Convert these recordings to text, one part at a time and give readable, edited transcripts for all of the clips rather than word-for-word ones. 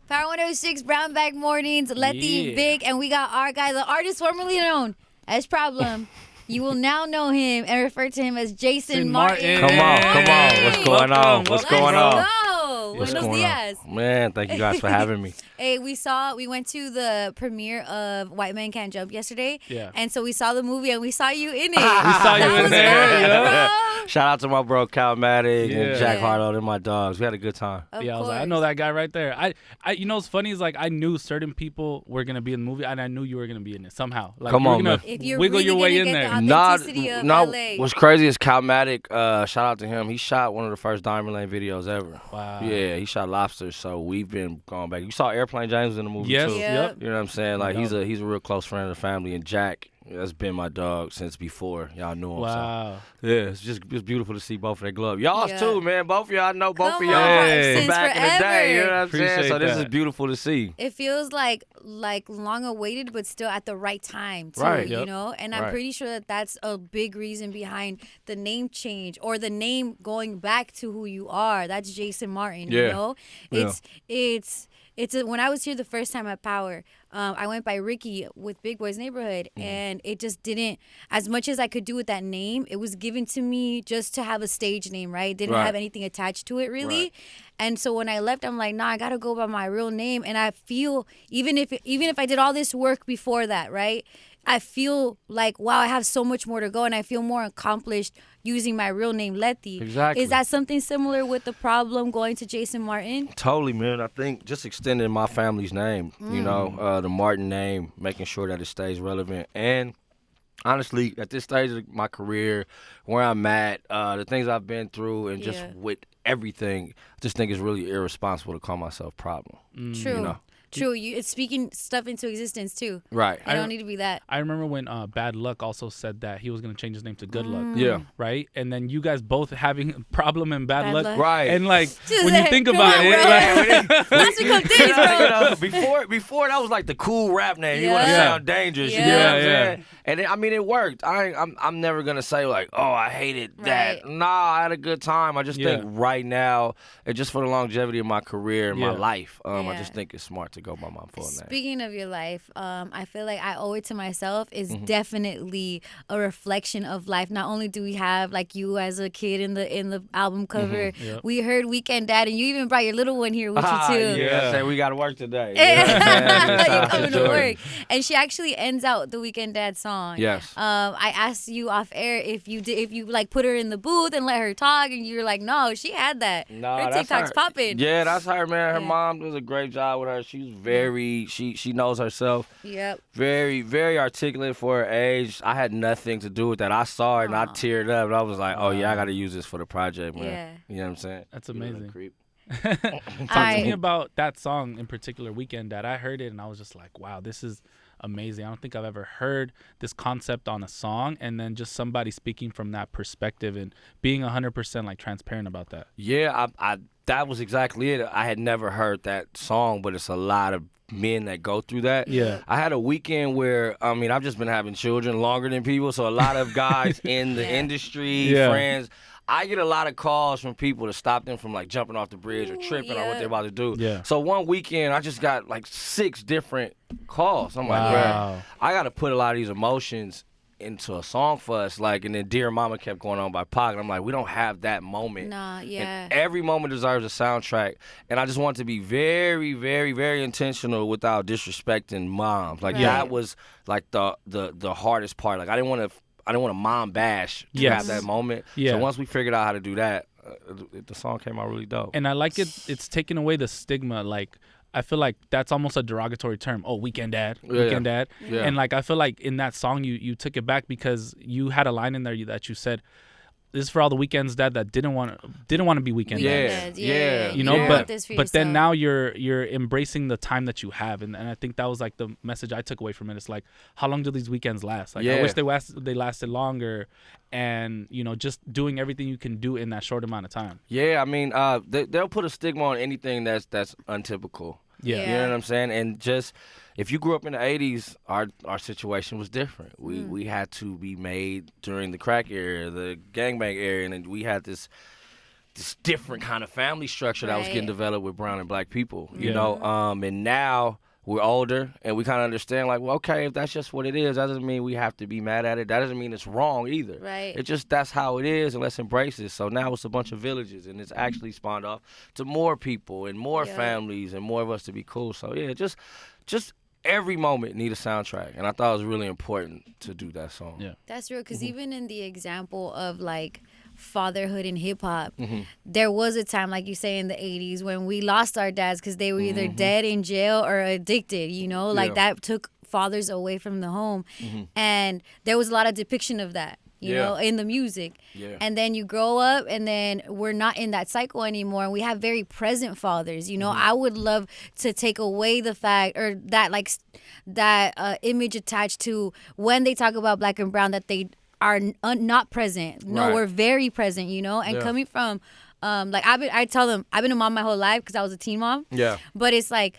Power 106 Brown Bag Mornings, Letty, Vic, and we got our guy, the artist formerly known as Problem. You will now know him and refer to him as Jason Martin. Come on. What's going on? Let's go. Buenos dias. Man, thank you guys for having me. Hey, we went to the premiere of White Men Can't Jump yesterday. Yeah. And so we saw the movie and we saw you in it. We saw you in there. Yeah. Shout out to my bro Calmatic and Jack Harlow. They're my dogs. We had a good time. Of I was course. like, I know that guy right there. I you know what's funny is like I knew certain people were gonna be in the movie and I knew you were gonna be in it somehow. Like, Come you were on, gonna man. If you're wiggle really your way gonna in get there. the authenticity of LA. What's crazy is Calmatic, shout out to him. He shot one of the first Diamond Lane videos ever. Wow. Yeah, he shot Lobster, so we've been going back. You saw Airplane James was in the movie Yes. too. Yep. You know what I'm saying? Like he's a real close friend of the family, and Jack that's been my dog since before y'all knew him. Wow. So, yeah, it's beautiful to see both of their gloves. Y'all's Yeah. too, man. Both of y'all know both Come of y'all on, Hey. since back in the day. You know what I'm saying? Appreciate So this is that. beautiful to see. It feels like long awaited, but still at the right time too. Right. You Yep. know, and I'm Right. pretty sure that that's a big reason behind the name change or the name going back to who you are. That's Jason Martin. You Yeah. know, Yeah. when I was here the first time at Power, I went by Ricky with Big Boy's Neighborhood, and it just didn't. As much as I could do with that name, it was given to me just to have a stage name, right? It didn't Right. have anything attached to it really. Right. And so when I left, I'm like, nah, I gotta go by my real name. And I feel even if I did all this work before that, right? I feel like, wow, I have so much more to go, and I feel more accomplished using my real name, Letty. Exactly. Is that something similar with the Problem going to Jason Martin? Totally, man. I think just extending my family's name, you know, the Martin name, making sure that it stays relevant. And honestly, at this stage of my career, where I'm at, the things I've been through, and just with everything, I just think it's really irresponsible to call myself Problem. True. You know? True. It's speaking stuff into existence too. Right. I don't need to be that. I remember when Bad Luck also said that he was gonna change his name to Good Luck. Yeah. Right? And then you guys both having Problem and Bad Bad Luck. Luck. Right. And like Just when you like, think come about on, it, bro. like, Let's become things, bro. Before that was like the cool rap name. You want to Yeah. sound dangerous. You Yeah. know what I'm Yeah, saying? And I mean, it worked. I'm never gonna say like, oh, I hated that. Right. Nah, I had a good time. I just think right now, and just for the longevity of my career and my life, I Yeah. just think it's smart to go by my full name. Speaking of your life, I feel like I Owe It to Myself is definitely a reflection of life. Not only do we have like you as a kid in the album cover, we heard Weekend Dad, and you even brought your little one here with you too. Yeah, say we got to work today. You're coming to work, and she actually ends out the Weekend Dad song. Yes. I asked you off air if you like put her in the booth and let her talk, and you were like, no, she had that. No, her that's TikTok's her. popping. Yeah, that's her, man. Her Yeah. mom does a great job with her. She's very, she knows herself. Yep. Very, very articulate for her age. I had nothing to do with that. I saw it and I teared up. And I was like, oh, yeah, I got to use this for the project, man. Yeah. You know what I'm saying? That's You little amazing. creep. Talk to me about that song in particular, Weekend Dad. I heard it and I was just like, wow, this is amazing. I don't think I've ever heard this concept on a song, and then just somebody speaking from that perspective and being 100% like transparent about that. Yeah, I that was exactly it. I had never heard that song, but it's a lot of men that go through that. Yeah. I had a weekend where, I mean, I've just been having children longer than people, so a lot of guys in the industry, friends, I get a lot of calls from people to stop them from like jumping off the bridge or tripping on what they're about to do. Yeah. So one weekend, I just got like 6 different calls. I'm like, Wow. bro, I got to put a lot of these emotions into a song for us. Like, and then Dear Mama kept going on by Pac. And I'm like, we don't have that moment. Nah, yeah. And every moment deserves a soundtrack. And I just want to be very, very, very intentional without disrespecting moms. Like that was like the hardest part. Like I didn't want to mom bash to have that moment. Yeah. So once we figured out how to do that, the song came out really dope. And I like it. It's taken away the stigma. Like, I feel like that's almost a derogatory term. Oh, Weekend Dad, Weekend Dad. Yeah. And like, I feel like in that song, you took it back because you had a line in there that you said, "This is for all the weekends, Dad, that didn't want to be weekend dads." Yeah. You know, Yeah. but then now you're embracing the time that you have, and I think that was like the message I took away from it. It's like, how long do these weekends last? Like, I wish they lasted longer, and you know, just doing everything you can do in that short amount of time. Yeah, I mean, they'll put a stigma on anything that's untypical. Yeah. You know what I'm saying? And just if you grew up in the 80s, our situation was different. We had to be made during the crack era, the gangbang era, and we had this this different kind of family structure that was getting developed with brown and black people, you Yeah. know. And now we're older and we kind of understand, like, well, okay, if that's just what it is, that doesn't mean we have to be mad at it. That doesn't mean it's wrong either. Right. It's just that's how it is, and let's embrace it. So now it's a bunch of villages, and it's actually spawned off to more people and more families and more of us to be cool. So yeah, just every moment need a soundtrack, and I thought it was really important to do that song. Yeah, that's real. Because even in the example of like fatherhood in hip hop, there was a time, like you say, in the 80s when we lost our dads because they were either dead, in jail, or addicted, you know, like that took fathers away from the home. And there was a lot of depiction of that, you know, in the music. And then you grow up and then we're not in that cycle anymore. And we have very present fathers, you know. I would love to take away the fact, or that like that image attached to when they talk about black and brown, that they are not present. No, we're very present, you know. And coming from like I tell them I've been a mom my whole life because I was a teen mom. But it's like,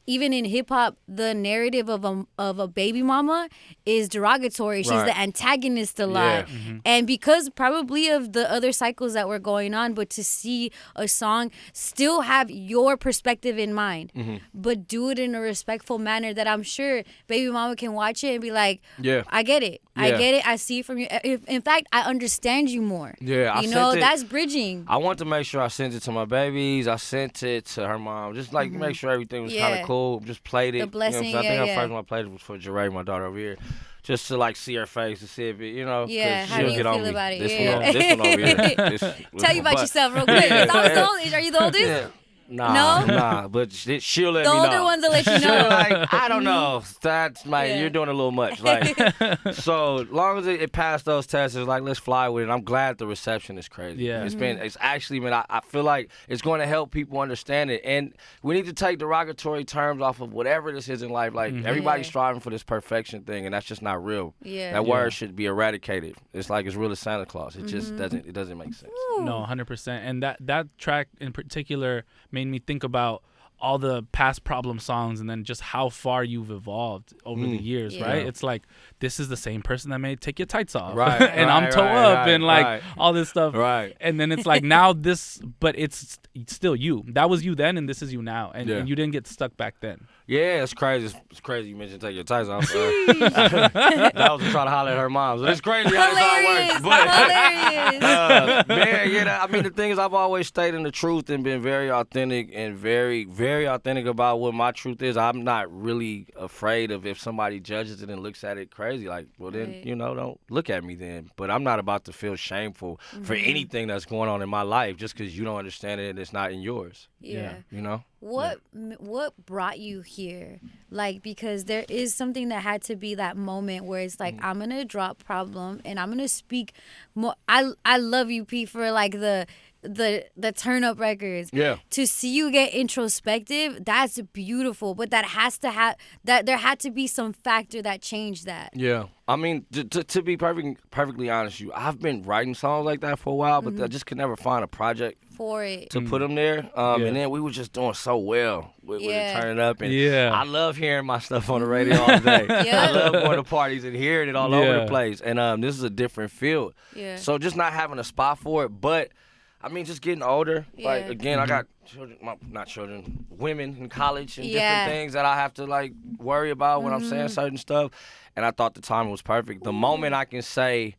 even in hip hop, the narrative of a baby mama is derogatory. She's the antagonist a lot. And because probably of the other cycles that were going on, but to see a song still have your perspective in mind, but do it in a respectful manner that I'm sure baby mama can watch it and be like, I get it. I get it. I see it from you. In fact, I understand you more. Yeah, you know, that's bridging. I want to make sure I sent it to my babies. I sent it to her mom. Just like make sure everything was kind of cool. Just played it. The blessing, you know, I think the first one I played it was for Jeray, my daughter over here. Just to like see her face, to see if it, you know, how do you feel about it? This one over here. Tell you about yourself real quick. Are you the oldest? Yeah. Nah, but she'll let the me know. The older ones will let you know. Like, I don't know. That's you're doing a little much. Like, so long as it passed those tests, it's like, let's fly with it. I'm glad the reception is crazy. Yeah. It's actually been, I feel like it's going to help people understand it. And we need to take derogatory terms off of whatever this is in life. Like, everybody's striving for this perfection thing, and that's just not real. That word should be eradicated. It's like as real as Santa Claus. It just doesn't make sense. No, 100%. And that track in particular made me think about all the past problem songs and then just how far you've evolved over the years, right? It's like, this is the same person that made Take Your Tights Off. Right. And I'm toe up and like all this stuff. Right. And then it's like now this, but it's still you. That was you then and this is you now. And you didn't get stuck back then. Yeah, it's crazy. It's crazy you mentioned Take Your Tights Off. That was to try to holler at her mom. So it's crazy how this all works. But, man, I mean, the thing is, I've always stayed in the truth and been very authentic and very, very authentic about what my truth is. I'm not really afraid of if somebody judges it and looks at it crazy. Like, well, then, you know, don't look at me then. But I'm not about to feel shameful for anything that's going on in my life just because you don't understand it and it's not in yours. Yeah. You know? What brought you here? Like, because there is something that had to be that moment where it's like, I'm going to drop Problem and I'm going to speak more. I love you, Pete, for like the Turn Up records. Yeah. To see you get introspective, that's beautiful. But that has to have that there had to be some factor that changed that. Yeah. I mean, to be perfectly honest with you, I've been writing songs like that for a while, but I just could never find a project for it to put them there. And then we were just doing so well with it Turning Up. And I love hearing my stuff on the radio all day. I love going to parties and hearing it all over the place. And this is a different field. Yeah. So just not having a spot for it, but I mean, just getting older. Like, again, I got women in college and different things that I have to, like, worry about when I'm saying certain stuff. And I thought the timing was perfect. The moment I can say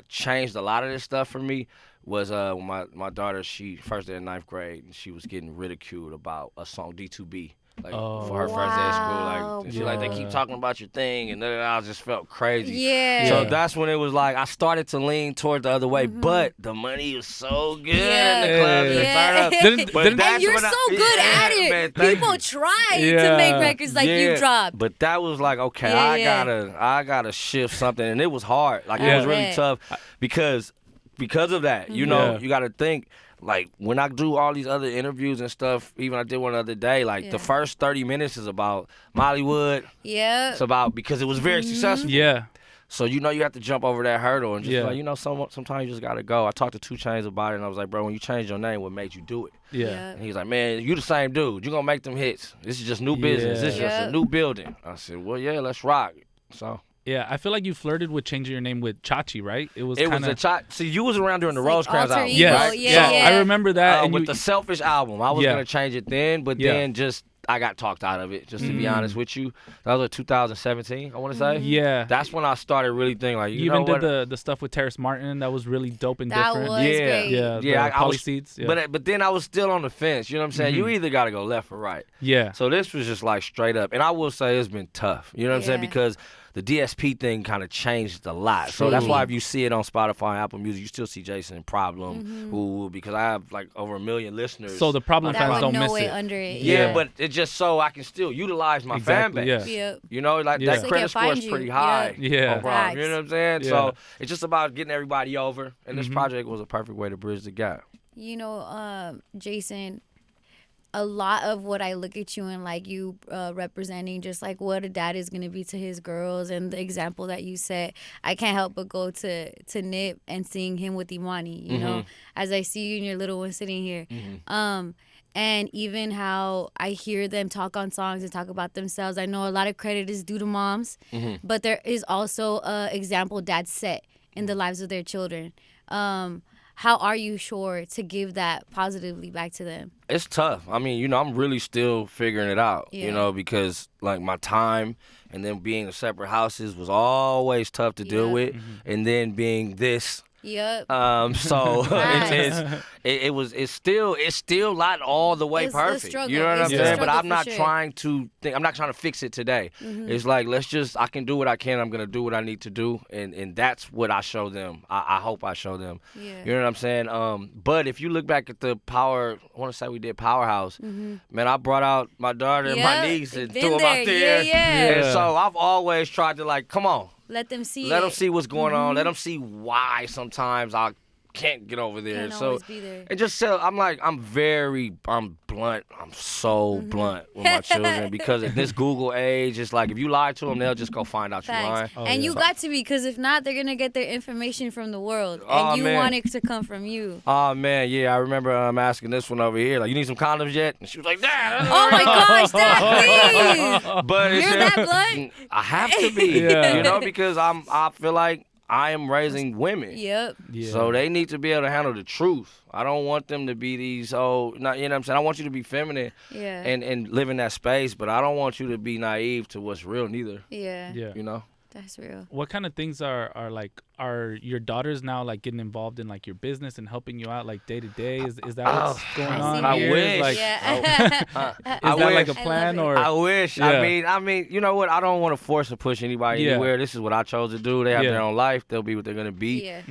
changed a lot of this stuff for me was when my daughter, she first day in 9th grade, and she was getting ridiculed about a song, D2B. Like, for her first day of school, like, she like, they keep talking about your thing, and then I just felt crazy. Yeah. So that's when it was like, I started to lean toward the other way, but the money was so good in the club. And you're so good at it. Man, people try to make records like you dropped. But that was like, okay, I gotta shift something, and it was hard. Like, it was really tough because of that. You know, you gotta think. Like, when I do all these other interviews and stuff, even I did one the other day, like, the first 30 minutes is about Mollywood. Yeah. It's about, because it was very successful. Yeah. So, you know, you have to jump over that hurdle and just like, you know, sometimes you just got to go. I talked to 2 Chainz about it, and I was like, bro, when you changed your name, what made you do it? Yeah. And he's like, man, you the same dude. You're going to make them hits. This is just new business. This is just a new building. I said, well, yeah, let's rock. So Yeah, I feel like you flirted with changing your name with Chachi, right? It was a Chachi. See, you was around during the Rosecrans album, yes, right? Yeah, I remember that. And with the Selfish album, I was gonna change it then, but then just I got talked out of it. Just to be honest with you, that was 2017. I want to say. Yeah, that's when I started really thinking like, you even know did the stuff with Terrace Martin that was really dope and that different. Was great. Yeah. Polyseeds. But then I was still on the fence. You know what I'm saying? You either got to go left or right. Yeah. So this was just like straight up, and I will say it's been tough. You know what I'm saying? Because the DSP thing kind of changed a lot. So that's why if you see it on Spotify and Apple Music, you still see Jason Problem, because I have like over 1 million listeners. So the Problem fans don't miss it. Under it. Yeah, but it's just so I can still utilize my fan base. Yeah. You know, like that credit score is pretty high. Yeah. On Problem, you know what I'm saying? So it's just about getting everybody over, and this project was a perfect way to bridge the gap. You know, Jason, a lot of what I look at you and like you representing just like what a dad is going to be to his girls and the example that you set, I can't help but go to Nip and seeing him with Imani, you know, as I see you and your little one sitting here. And even how I hear them talk on songs and talk about themselves. I know a lot of credit is due to moms, but there is also an example dads set in the lives of their children. How are you sure to give that positively back to them? It's tough. I mean, you know, I'm really still figuring it out, you know, because like my time and then being in separate houses was always tough to deal with. And then being this. Yep. So it's still not all the way perfect. You know what I'm saying? But I'm not trying to fix it today. It's like I can do what I can. I'm gonna do what I need to do, and that's what I show them. I hope I show them. Yeah. You know what I'm saying? But if you look back at the I want to say we did Powerhouse. Man, I brought out my daughter and my niece and threw them out there. And so I've always tried to like, come on. Let them see what's going on. Let them see why sometimes I can't get over there. Can't so always be there. And just I'm blunt. I'm so blunt with my children because at this Google age, it's like if you lie to them, they'll just go find out you're lying. And you got to be, because if not, they're gonna get their information from the world, and you want it to come from you. Oh man, yeah, I remember asking this one over here, like, you need some condoms yet? And she was like, Dad. Oh my gosh, Dad, please. But you're that blunt. I have to be, you know, because I feel like I am raising women. Yep. Yeah. So they need to be able to handle the truth. I don't want them to be these you know what I'm saying? I want you to be feminine and live in that space, but I don't want you to be naive to what's real neither. Yeah. You know? That's real. What kind of things are your daughters now like getting involved in like your business and helping you out like day to day? Is that what's going on? I here? wish. Like, Yeah. is that like a plan or? I wish. Yeah. I mean, you know what? I don't want to force or push anybody anywhere. This is what I chose to do. They have their own life. They'll be what they're gonna be. Yeah.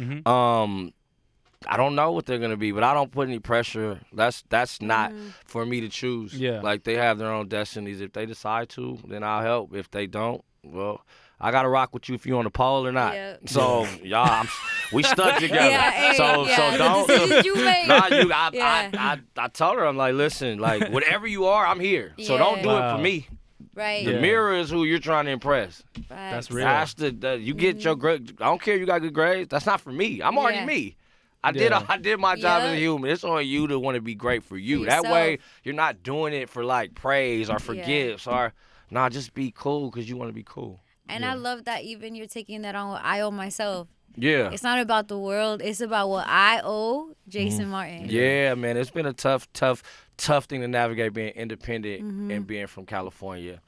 I don't know what they're gonna be, but I don't put any pressure. That's not for me to choose. Yeah. Like they have their own destinies. If they decide to, then I'll help. If they don't, well, I gotta rock with you if you're on the pole or not. Yep. So y'all, we stuck together. So don't. The decisions you make. I told her, I'm like, listen, like whatever you are, I'm here. So don't do it for me. Right. The mirror is who you're trying to impress. That's real. That's you get your grade. I don't care if you got good grades. That's not for me. I'm already me. I did my job as a human. It's on you to want to be great for you. That way, you're not doing it for like praise or for gifts or just be cool because you want to be cool. And I love that even you're taking that on what I owe myself. Yeah. It's not about the world. It's about what I owe Jason Martin. Yeah, man. It's been a tough thing to navigate being independent and being from California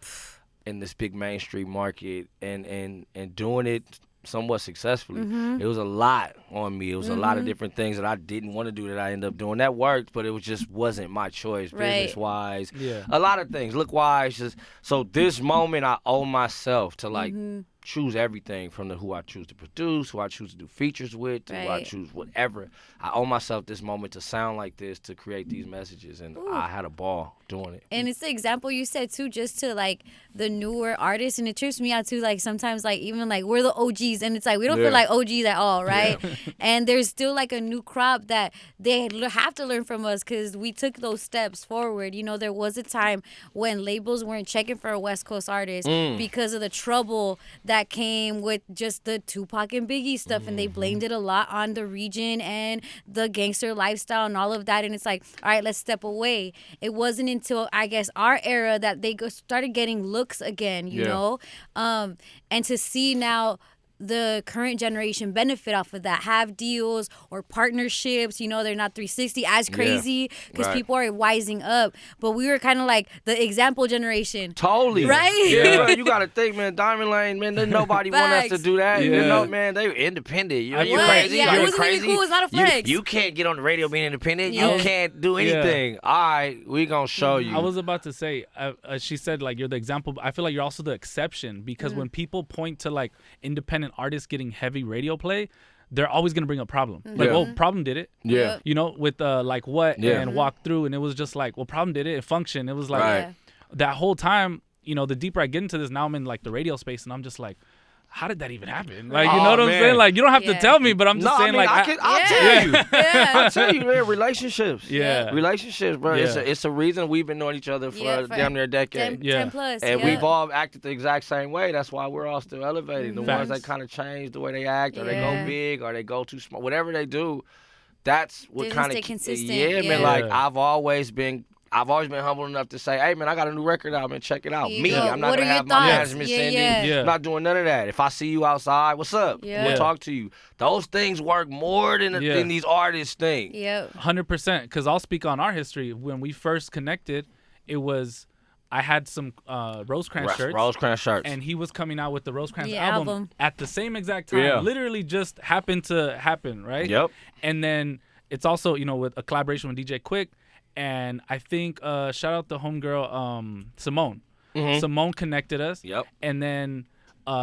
in this big mainstream market and doing it somewhat successfully. It was a lot on me. It was a lot of different things that I didn't want to do that I ended up doing. That worked, but it just wasn't my choice, business-wise. Yeah. A lot of things, look-wise. So this moment, I owe myself to, like, choose everything from who I choose to produce, who I choose to do features with, who I choose whatever. I owe myself this moment to sound like this, to create these messages, and I had a ball doing it. And it's the example you said too, just to like the newer artists, and it trips me out too, like sometimes like even like we're the OGs and it's like we don't feel like OGs at all, right? And there's still like a new crop that they have to learn from us because we took those steps forward. You know, there was a time when labels weren't checking for a West Coast artist because of the trouble that that came with just the Tupac and Biggie stuff, and they blamed it a lot on the region and the gangster lifestyle and all of that. And it's like, all right, let's step away. It wasn't until, I guess, our era that they started getting looks again, you know? And to see now the current generation benefit off of that, have deals or partnerships, you know, they're not 360 as crazy because people are wising up, but we were kind of like the example generation. Totally. Right? Yeah, you got to think, man, Diamond Lane, man, there's nobody want us to do that. You know, man, they were independent. Are you crazy? Yeah, Are it you wasn't crazy? even cool. It's not a flex. You can't get on the radio being independent. You can't do anything. All right, we going to show you. I was about to say, she said, like, you're the example. I feel like you're also the exception because when people point to, like, independent artists getting heavy radio play, they're always going to bring a problem. Like, well, Problem did it. Yeah. You know, with like What and Walk Through, and it was just like, well, Problem did it. It functioned. It was like that whole time, you know, the deeper I get into this, now I'm in like the radio space, and I'm just like, how did that even happen? Like, you know what I'm saying? Like, you don't have to tell me, but I'm just saying, like, I'll tell you. I'll tell you, man, relationships. Relationships, bro. It's a reason we've been knowing each other for damn near a decade. 10 plus. And we've all acted the exact same way. That's why we're all still elevating. The ones that kind of change the way they act, or they go big, or they go too small, whatever they do, that's what kind of stay consistent. man. Like, I've always been humble enough to say, hey, man, I got a new record out, man. Check it out. I'm not going to have my management sending. I'm not doing none of that. If I see you outside, what's up? We'll talk to you. Those things work more than these artists think. 100%. Because I'll speak on our history. When we first connected, it was, I had some Rosecrans shirts. And he was coming out with the Rosecrans album at the same exact time. Literally just happened to happen, right? And then it's also, you know, with a collaboration with DJ Quick. And I think, shout out the homegirl, Simone. Simone connected us. And then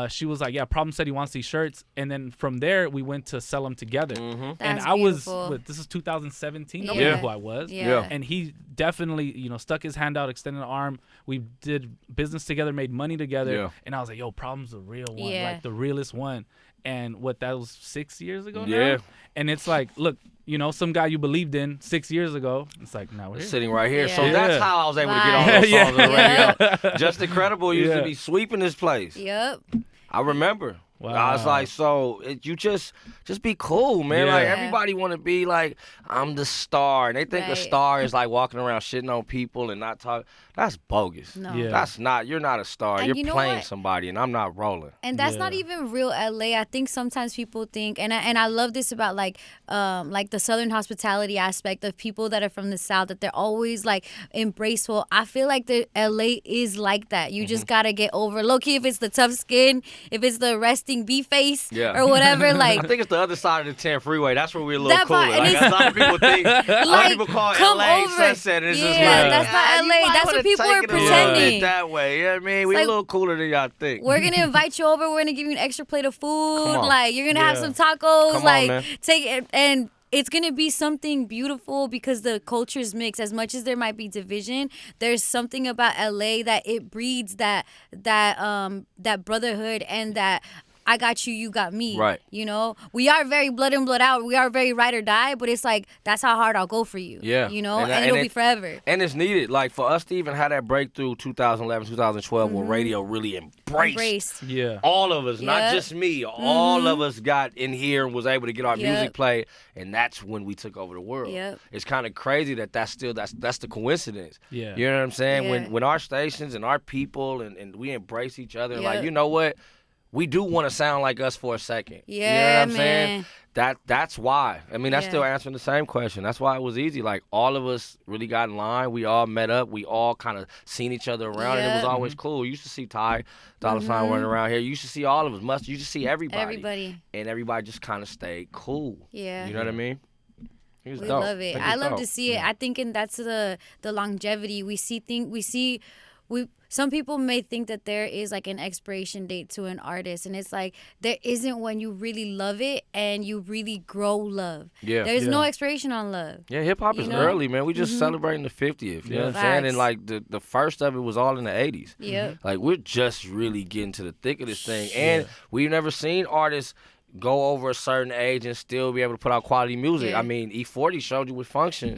she was like, Problem said he wants these shirts. And then from there, we went to sell them together. And I beautiful. was, this is 2017. Nobody knew who I was. And he definitely, you know, stuck his hand out, extended an arm. We did business together, made money together. And I was like, yo, Problem's the real one, like the realest one. And that was 6 years ago now? And it's like, look, you know, some guy you believed in 6 years ago. It's like, now we're here. Sitting right here. So that's how I was able to get on those songs on the radio. Just Incredible used to be sweeping this place. I remember. Wow. I was like, so you just be cool, man. Like, everybody want to be like, I'm the star. And they think a star is like walking around shitting on people and not talking. That's bogus. No. That's not. You're not a star. And you're playing somebody, and I'm not rolling. And that's not even real LA. I think sometimes people think, and I love this about like the Southern hospitality aspect of people that are from the South, that they're always like embraceful. I feel like the LA is like that. You just gotta get over. Low key, if it's the tough skin, if it's the resting bee face, or whatever. Like, I think it's the other side of the 10 freeway. That's where we're a little cooler. Like, a lot of people think. A lot of people call LA Sunset. And it's just like, that's not LA. That's what people are pretending. That way, you know what I mean? We're a little cooler than y'all think. We're gonna invite you over. We're gonna give you an extra plate of food. Like, you're gonna have some tacos. Take it, and it's gonna be something beautiful because the cultures mix. As much as there might be division, there's something about LA that it breeds that brotherhood and that I got you, you got me. Right. You know, we are very blood in, blood out. We are very ride or die, but it's like, that's how hard I'll go for you. Yeah. You know, and it'll be forever. And it's needed. Like, for us to even have that breakthrough 2011, 2012, where radio really embraced all of us, not just me. All of us got in here and was able to get our music played, and that's when we took over the world. It's kind of crazy that's the coincidence. You know what I'm saying? When our stations and our people and we embrace each other, like, you know what? We do want to sound like us for a second. You know what I'm saying? That's why. I mean, that's still answering the same question. That's why it was easy. Like, all of us really got in line. We all met up. We all kind of seen each other around, and it was always cool. You used to see Ty Dolla $ign running around here. You used to see all of us. You used to see everybody. And everybody just kind of stayed cool. You know what I mean? We love it. I love to see it. I think, and that's the longevity. Some people may think that there is like an expiration date to an artist, and it's like there isn't when you really love it and you really grow love. There's no expiration on love. Hip hop is early, man. We just celebrating the 50th. You know what I'm saying? And like the first of it was all in the 80s. Like, we're just really getting to the thick of this thing, and we've never seen artists go over a certain age and still be able to put out quality music. I mean, E40 showed you with Function.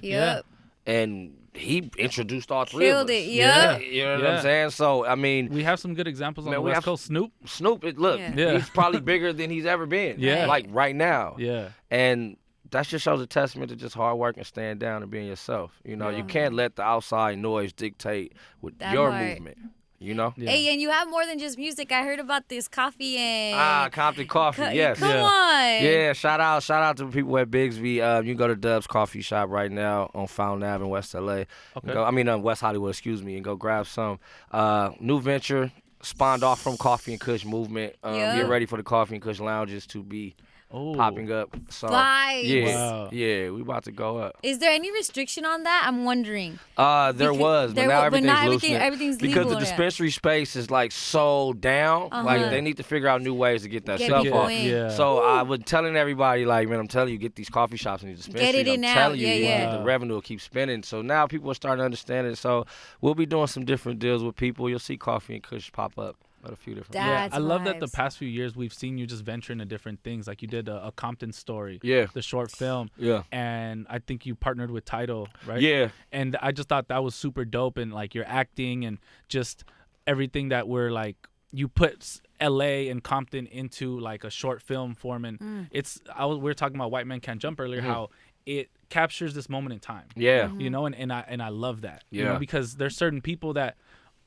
and he introduced all three Killed of us. it, yeah. You know what I'm saying? So, I mean, we have some good examples on man, the we West have- Coast. Snoop, look, Yeah. he's probably bigger than he's ever been. Yeah. Like right now. Yeah. And that just shows a testament to just hard work and staying down and being yourself. You know, you can't let the outside noise dictate with That your part. movement. You know? Yeah. Hey, and you have more than just music. I heard about this coffee and Compton Coffee, yes. Come Yeah. on. Yeah, shout out to the people at Bigsby. You can go to Dub's Coffee Shop right now on Fountain Ave in West LA. Okay. West Hollywood, excuse me, and go grab some. New venture spawned off from Coffee and Kush movement. Yeah. Get ready for the Coffee and Kush lounges to be popping up. So Vibes. yeah, Wow. yeah, we about to go up. Is there any restriction on that? I'm wondering. There was, but now everything's everything's because legal the now. dispensary space is like so down. Like Uh-huh. they need to figure out new ways to get that Get stuff people off. in. Yeah. So I was telling everybody, like, man, I'm telling you, get these coffee shops and these dispensaries. Get it in I'm now. telling you, Yeah, you yeah. get the revenue will keep spending. So now people are starting to understand it. So we'll be doing some different deals with people. You'll see Coffee and Kush pop up at a few different. That's I love that the vibes. past few years we've seen you just venture into different things. Like you did a Compton story, Yeah. the short film, Yeah. and I think you partnered with Tidal, right? Yeah. And I just thought that was super dope, and like your acting and just everything that we're like, you put LA and Compton into like a short film form, and we were talking about White Men Can't Jump earlier, how it captures this moment in time. Yeah. You know, and I love that. You Yeah. know, because there's certain people that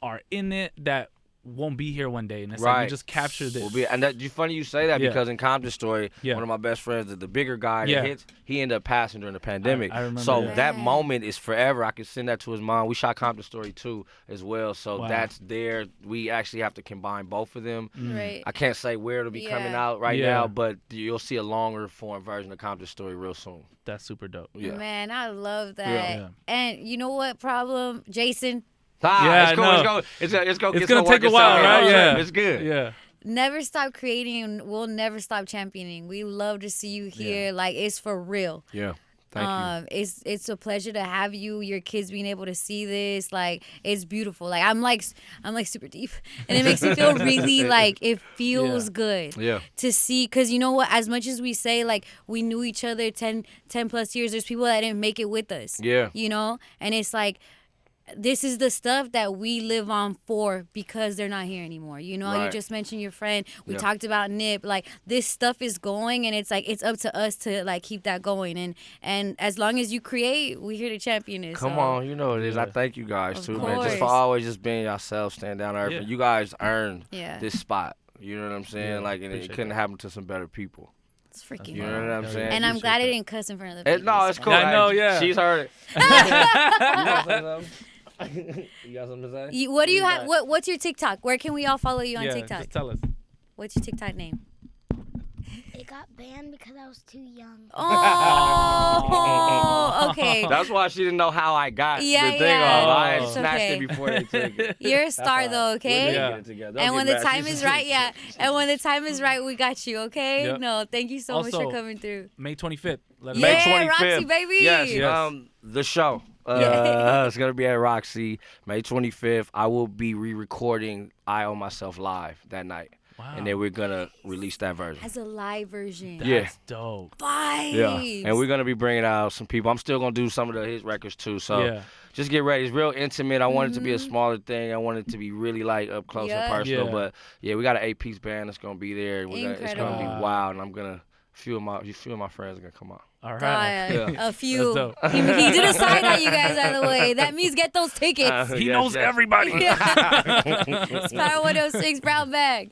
are in it that won't be here one day, and it's like you just capture this. And you funny you say that Yeah. because in Compton's story, Yeah. one of my best friends, the bigger guy Yeah. that hits, he ended up passing during the pandemic. I remember so that. that moment is forever. I can send that to his mom. We shot Compton's story too as well. So Wow. that's there. We actually have to combine both of them. Right. I can't say where it'll be coming Yeah. out right Yeah. now, but you'll see a longer form version of Compton's story real soon. That's super dope. Yeah. Man, I love that. Yeah. And you know what problem, Jason? Yeah, it's cool. I know. It's gonna take a while, right? Yeah. It's good. Yeah. Never stop creating, and we'll never stop championing. We love to see you here. Like, it's for real. Yeah. Thank you. It's a pleasure to have you, your kids being able to see this. Like, it's beautiful. Like, I'm like super deep, and it makes me feel really like it feels good Yeah. to see. Because you know what? As much as we say like we knew each other 10 plus years, there's people that didn't make it with us. Yeah. You know, and it's like, this is the stuff that we live on for because they're not here anymore. You know, you Right. just mentioned your friend. We Yeah. talked about Nip. Like, this stuff is going, and it's like it's up to us to like keep that going. And as long as you create, we're here to champion it. Come so. on, you know it is. I Yeah. thank you guys Of too, man. Just for course. always just being yourself, stand down to earth. Yeah. And you guys earned Yeah. this spot. You know what I'm saying? Yeah, Like, and it appreciate couldn't that. happen to some better people. It's freaking You fun. know what I'm Hell saying? yeah. And I'm Appreciate glad that. it didn't cuss in front of the babies. No, it's cool. I know, yeah. She's heard it. You got something to say? What do you have? What's your TikTok? Where can we all follow you on Yeah, TikTok? just tell us. What's your TikTok name? It got banned because I was too young. Oh, okay. That's why she didn't know how I got Yeah, the thing yeah. off. I had It's snatched okay. it before they took it. You're a star though, okay? Yeah. And when the time is right, yeah. And when the time is right, we got you, okay? Yep. No, thank you so much for Also, coming through. May 25th. Let Yeah. us know. May 25th. Roxy, baby. Yes, Yes. the show. It's going to be at Roxy, May 25th. I will be re-recording I Owe Myself live that night. Wow. And then we're going to release that version. As a live version. That's Yeah. dope. Vibes. Yeah. And we're going to be bringing out some people. I'm still going to do some of his records too. So Yeah. just get ready. It's real intimate. I want it to be a smaller thing. I want it to be really like up close Yeah. and personal. Yeah. But yeah, we got an 8-piece band that's going to be there. It's going to Incredible. be wild. And I'm going to, a few of my friends are going to come out. All right. Yeah. A few. That's dope. He did a sign on you guys, by the way. That means get those tickets. He Yes, knows yes. everybody. Spiral 106 Brown Bag.